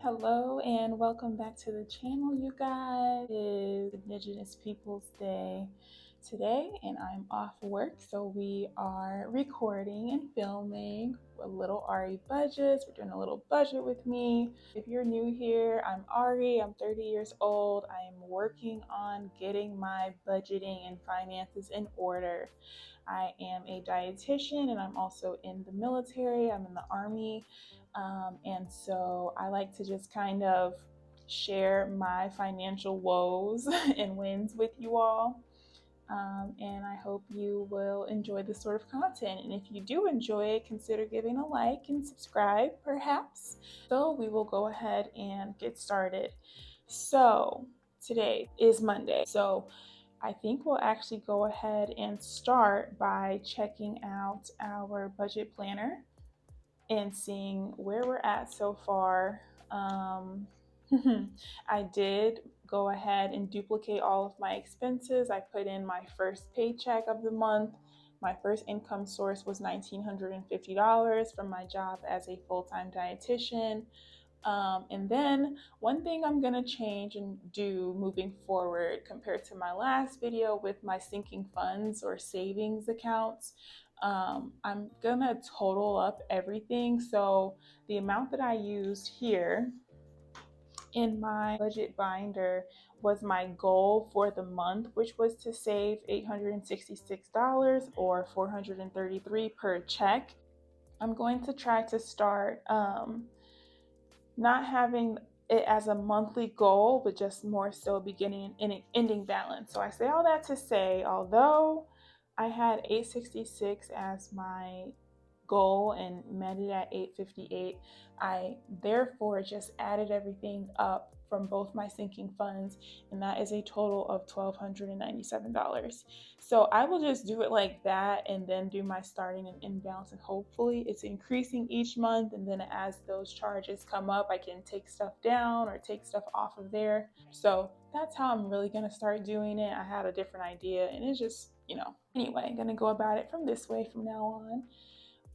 Hello and welcome back to the channel, you guys. It is Indigenous Peoples Day today and I'm off work, so we are recording and filming a little Ari budgets. We're doing a little budget with me. If you're new here, I'm Ari. I'm 30 years old. I am working on getting my budgeting and finances in order. I am a dietitian and I'm also in the military. I'm in the Army. And so I like to just kind of share my financial woes and wins with you all. And I hope you will enjoy this sort of content. And if you do enjoy it, consider giving a like and subscribe, perhaps. So we will go ahead and get started. So today is Monday. So I think we'll actually go ahead and start by checking out our budget planner and seeing where we're at so far. I did go ahead and duplicate all of my expenses. I put in my first paycheck of the month. My first income source was $1,950 from my job as a full-time dietitian. And then one thing I'm gonna change and do moving forward compared to my last video with my sinking funds or savings accounts, I'm gonna total up everything. So the amount that I used here in my budget binder was my goal for the month, which was to save $866 or $433 per check. I'm going to try to start not having it as a monthly goal, but just more so beginning and ending balance. So I say all that to say, although I had 866 as my goal and met it at 858, I therefore just added everything up from both my sinking funds, and that is a total of $1,297. So I will just do it like that and then do my starting and end balance, and hopefully it's increasing each month, and then as those charges come up I can take stuff down or take stuff off of there. So that's how I'm really going to start doing it. I had a different idea and it's just, anyway, I'm going to go about it from this way from now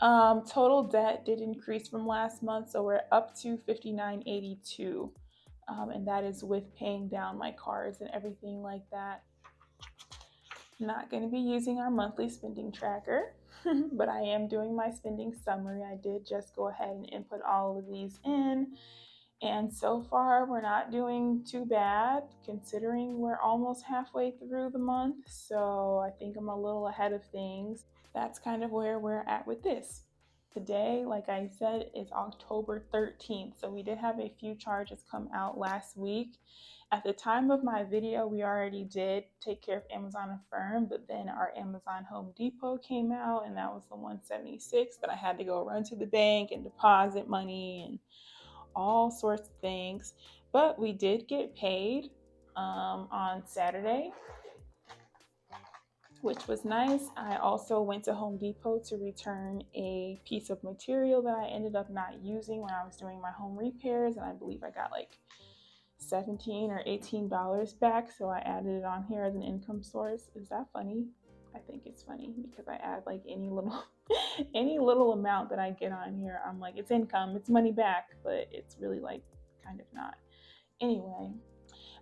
on. Total debt did increase from last month, so we're up to $59.82, and that is with paying down my cards and everything like that. Not going to be using our monthly spending tracker, but I am doing my spending summary. I did just go ahead and input all of these in, and so far we're not doing too bad considering we're almost halfway through the month, so I think I'm a little ahead of things. That's kind of where we're at with this. Today, like I said, is October 13th, so we did have a few charges come out last week. At the time of my video, we already did take care of Amazon Affirm, but then our Amazon Home Depot came out, and that was the 176 that I had to go run to the bank and deposit money and all sorts of things. But we did get paid on Saturday, which was nice. I also went to Home Depot to return a piece of material that I ended up not using when I was doing my home repairs, and I believe I got like $17 or $18 back, so I added it on here as an income source. Is that funny? I think it's funny because I add like any little amount that I get on here. I'm like, it's income, it's money back, but it's really like kind of not. Anyway,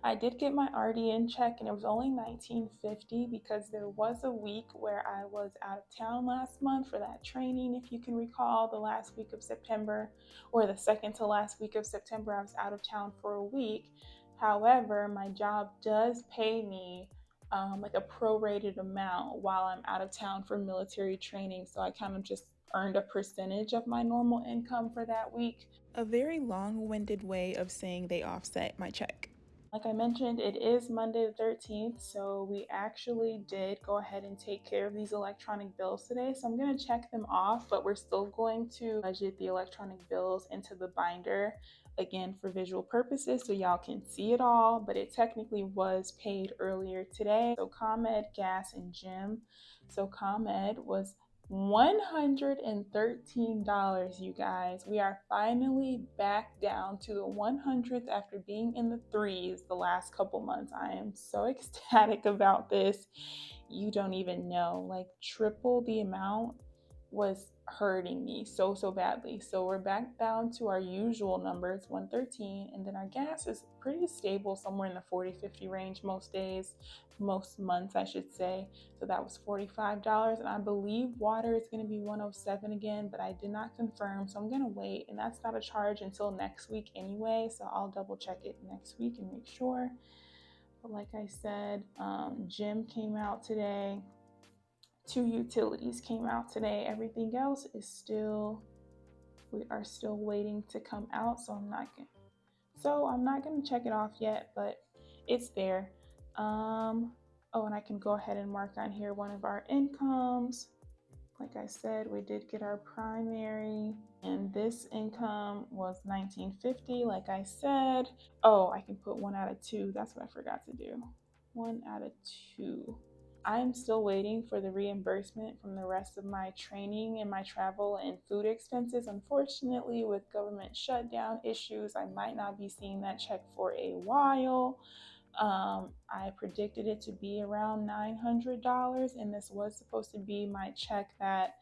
I did get my RDN check and it was only $19.50 because there was a week where I was out of town last month for that training. If you can recall, the last week of September, or the second to last week of September, I was out of town for a week. However, my job does pay me like a prorated amount while I'm out of town for military training. So I kind of just earned a percentage of my normal income for that week. A very long-winded way of saying they offset my check. Like I mentioned, it is Monday the 13th, so we actually did go ahead and take care of these electronic bills today. So I'm going to check them off, but we're still going to budget the electronic bills into the binder, again, for visual purposes, so y'all can see it all, but it technically was paid earlier today. So ComEd, gas, and gym. So ComEd was $113, you guys. We are finally back down to the 100s after being in the threes the last couple months. I am so ecstatic about this. You don't even know, like triple the amount was hurting me so badly. So we're back down to our usual numbers, 113, and then our gas is pretty stable, somewhere in the 40-50 range most days, most months I should say. So that was $45, and I believe water is going to be 107 again, but I did not confirm, so I'm going to wait, and that's not a charge until next week anyway, so I'll double check it next week and make sure. But like I said, gym came out today. 2 utilities came out today. Everything else is still, we are still waiting to come out. So I'm not gonna check it off yet, but it's there. Oh, and I can go ahead and mark on here one of our incomes. Like I said, we did get our primary, and this income was $19.50. Like I said, oh, I can put 1 out of 2. That's what I forgot to do. 1 out of 2. I'm still waiting for the reimbursement from the rest of my training and my travel and food expenses. Unfortunately, with government shutdown issues, I might not be seeing that check for a while. I predicted it to be around $900, and this was supposed to be my check that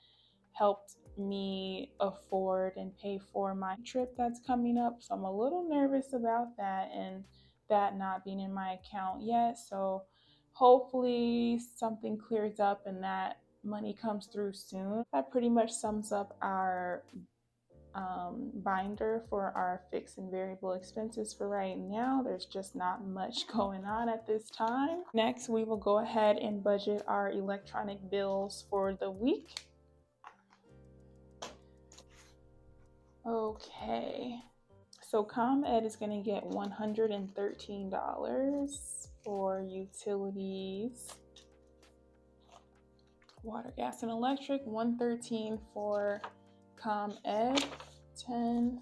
helped me afford and pay for my trip that's coming up. So I'm a little nervous about that, and that not being in my account yet. So hopefully something clears up and that money comes through soon. That pretty much sums up our binder for our fixed and variable expenses for right now. There's just not much going on at this time. Next, we will go ahead and budget our electronic bills for the week. Okay, so ComEd is going to get $113 for utilities, water, gas, and electric. $113 for ComEd, 10,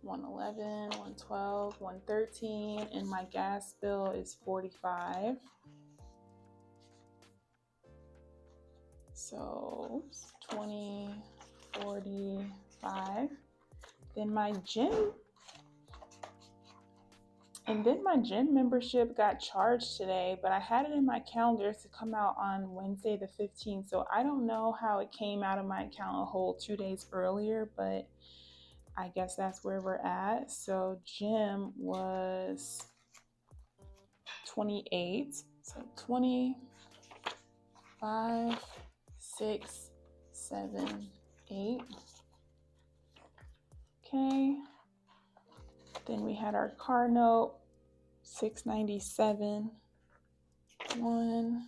111, 112, 113, and my gas bill is $45. So 20, 45. Then my gym membership got charged today, but I had it in my calendar to come out on Wednesday the 15th. So I don't know how it came out of my account a whole 2 days earlier, but I guess that's where we're at. So gym was 28. So 25, 6, 7, 8. Okay. Then we had our car note, $697. 1,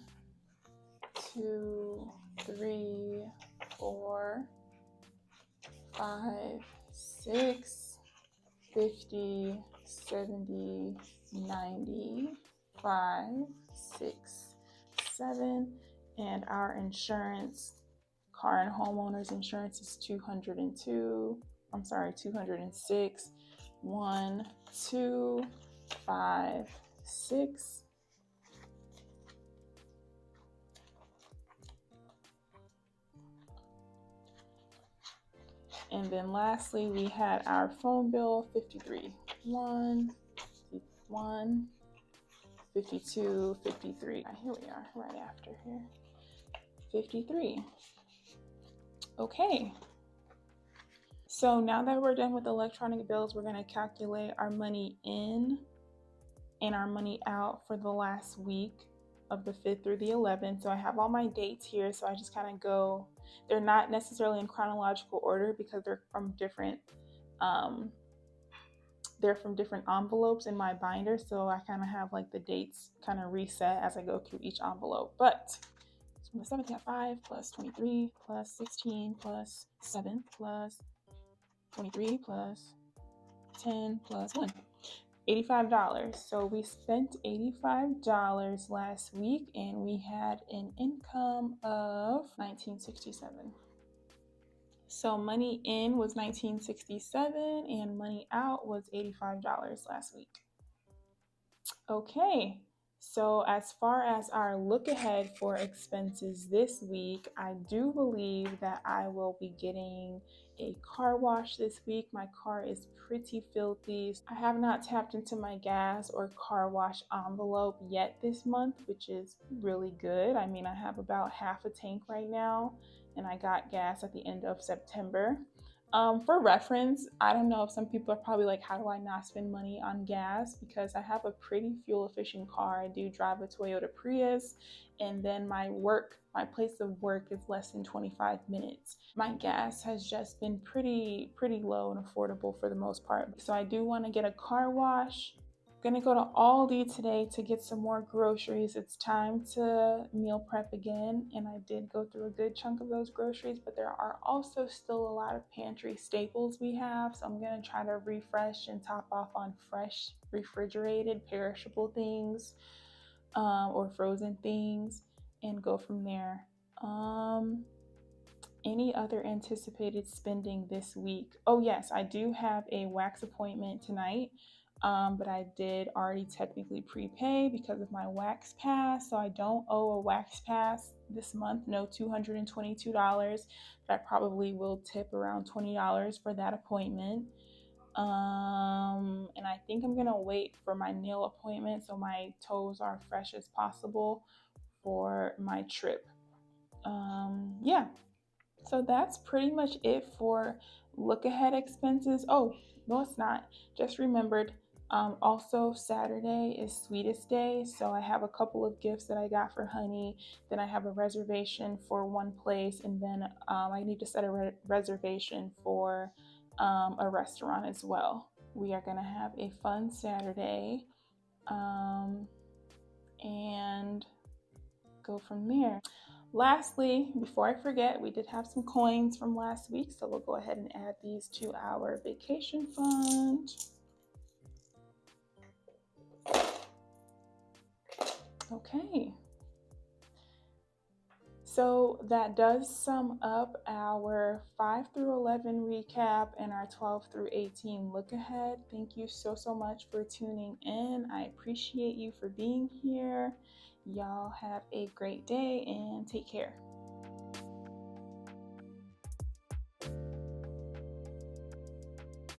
2, 3, 4, 5, 6, 50, 70, 90, 5, 6, 7, and our insurance, car and homeowners insurance is 206. 1, 2, 5, 6. And then lastly, we had our phone bill, 53. 1, 51, 52, 53. Here we are, right after here. 53. Okay. So now that we're done with electronic bills, we're going to calculate our money in and our money out for the last week of the 5th through the 11th. So I have all my dates here. So I just kind of go, they're not necessarily in chronological order because they're from different envelopes in my binder. So I kind of have like the dates kind of reset as I go through each envelope. But from the 7th, I have 5 plus 23 plus 16 plus 7 plus 23 plus 10 plus 1. $85. So we spent $85 last week, and we had an income of $19.67. So money in was $19.67 and money out was $85 last week. Okay, so as far as our look ahead for expenses this week, I do believe that I will be getting a car wash this week. My car is pretty filthy. I have not tapped into my gas or car wash envelope yet this month, which is really good. I mean, I have about half a tank right now, and I got gas at the end of September. For reference, I don't know if some people are probably like, how do I not spend money on gas? Because I have a pretty fuel efficient car. I do drive a Toyota Prius, and then my place of work is less than 25 minutes. My gas has just been pretty low and affordable for the most part. So I do want to get a car wash. Gonna go to Aldi today to get some more groceries. It's time to meal prep again, and I did go through a good chunk of those groceries, but there are also still a lot of pantry staples we have, so I'm gonna try to refresh and top off on fresh, refrigerated, perishable things, or frozen things, and go from there. Any other anticipated spending this week? Oh yes, I do have a wax appointment tonight. But I did already technically prepay because of my wax pass, so I don't owe a wax pass this month. No $222, but I probably will tip around $20 for that appointment. And I think I'm gonna wait for my nail appointment so my toes are fresh as possible for my trip. Yeah, so that's pretty much it for look ahead expenses. Oh, no, it's not. Just remembered. Also, Saturday is Sweetest Day, so I have a couple of gifts that I got for Honey. Then I have a reservation for one place, and then I need to set a reservation for a restaurant as well. We are gonna have a fun Saturday, and go from there. Lastly, before I forget, we did have some coins from last week, so we'll go ahead and add these to our vacation fund. Okay. So that does sum up our 5 through 11 recap and our 12 through 18 look ahead. Thank you so much for tuning in. I appreciate you for being here. Y'all have a great day and take care.